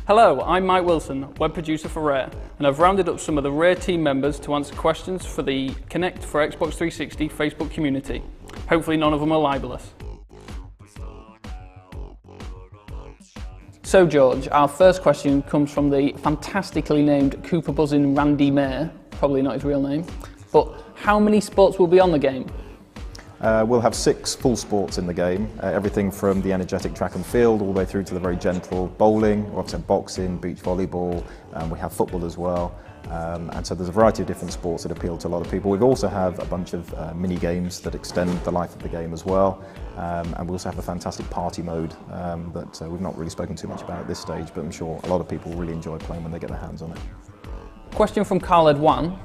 Hello, I'm Mike Wilson, web producer for Rare, and I've rounded up some of the Rare team members to answer questions for the Kinect for Xbox 360 Facebook community. Hopefully none of them are libelous. So George, our first question comes from the fantastically named Cooper Buzzin' Randy Mayer, probably not his real name, but how many sports will be on the game? We'll have 6 full sports in the game, everything from the energetic track and field all the way through to the very gentle bowling, we also have boxing, beach volleyball, we have football as well, and so there's a variety of different sports that appeal to a lot of people. We also have a bunch of mini games that extend the life of the game as well, and we also have a fantastic party mode that we've not really spoken too much about at this stage, but I'm sure a lot of people really enjoy playing when they get their hands on it. Question from Khaled 1.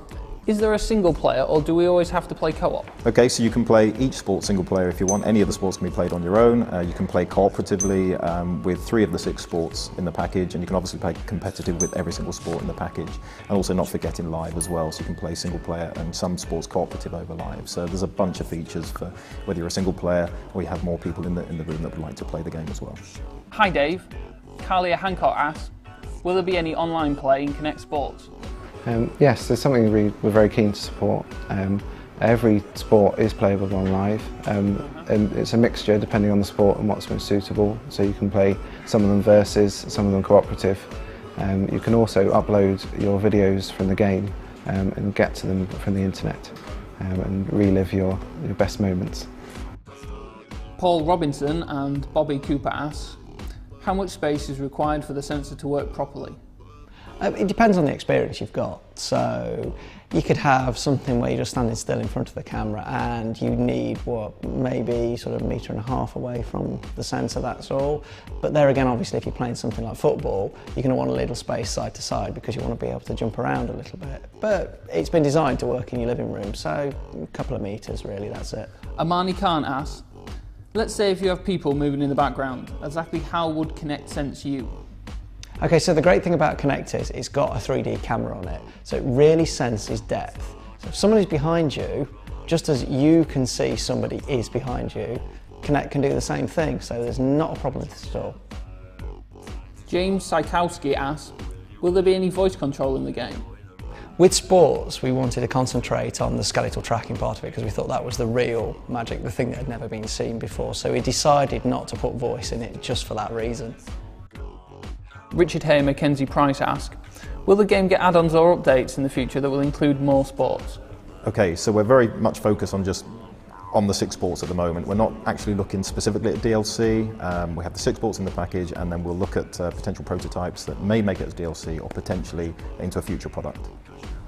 Is there a single player or do we always have to play co-op? Okay, so you can play each sport single player if you want. Any of the sports can be played on your own. You can play cooperatively with 3 of the 6 sports in the package, and you can obviously play competitive with every single sport in the package. And also not forgetting live as well, so you can play single player and some sports cooperative over live. So there's a bunch of features for whether you're a single player or you have more people in the room that would like to play the game as well. Hi Dave, Carlia Hancock asks, will there be any online play in Kinect Sports? Yes, there's something we're very keen to support. Every sport is playable on live, and it's a mixture depending on the sport and what's most suitable. So you can play some of them versus, some of them cooperative. You can also upload your videos from the game and get to them from the internet and relive your best moments. Paul Robinson and Bobby Cooper asks, how much space is required for the sensor to work properly? It depends on the experience you've got. So you could have something where you're just standing still in front of the camera and you need, maybe sort of 1.5 meters away from the sensor, that's all. But there again, obviously, if you're playing something like football, you're going to want a little space side to side because you want to be able to jump around a little bit. But it's been designed to work in your living room, so a couple of meters really, that's it. Amani Khan asks, let's say if you have people moving in the background, exactly how would Kinect sense you? Okay, so the great thing about Kinect is it's got a 3D camera on it, so it really senses depth. So if someone is behind you, just as you can see somebody is behind you, Kinect can do the same thing, so there's not a problem with this at all. James Sikowski asks, will there be any voice control in the game? With sports, we wanted to concentrate on the skeletal tracking part of it because we thought that was the real magic, the thing that had never been seen before, so we decided not to put voice in it just for that reason. Richard Hay and Mackenzie Price ask, will the game get add-ons or updates in the future that will include more sports? Okay, so we're very much focused on the 6 sports at the moment. We're not actually looking specifically at DLC. We have the 6 sports in the package, and then we'll look at potential prototypes that may make it as DLC or potentially into a future product.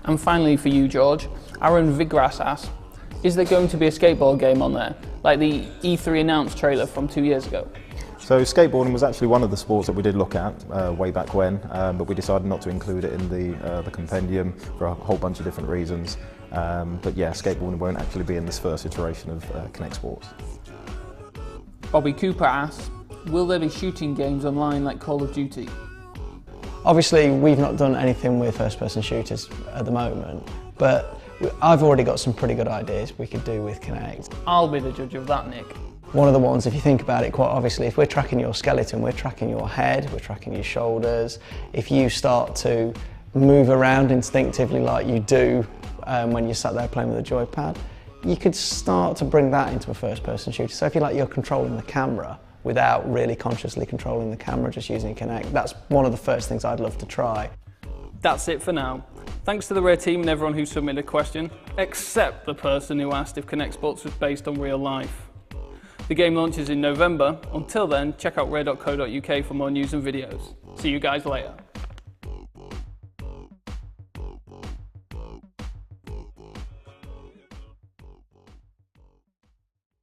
And finally for you, George, Aaron Vigras asks, is there going to be a skateboard game on there, like the E3 announced trailer from 2 years ago? So skateboarding was actually one of the sports that we did look at way back when, but we decided not to include it in the compendium for a whole bunch of different reasons. But yeah, skateboarding won't actually be in this first iteration of Kinect Sports. Bobby Cooper asks, will there be shooting games online like Call of Duty? Obviously, we've not done anything with first-person shooters at the moment, but I've already got some pretty good ideas we could do with Kinect. I'll be the judge of that, Nick. One of the ones, if you think about it quite obviously, if we're tracking your skeleton, we're tracking your head, we're tracking your shoulders. If you start to move around instinctively like you do when you're sat there playing with a joypad, you could start to bring that into a first-person shooter. So if you like, you're controlling the camera without really consciously controlling the camera, just using Kinect. That's one of the first things I'd love to try. That's it for now. Thanks to the Rare team and everyone who submitted a question, except the person who asked if Kinect Sports was based on real life. The game launches in November. Until then, check out rare.co.uk for more news and videos. See you guys later.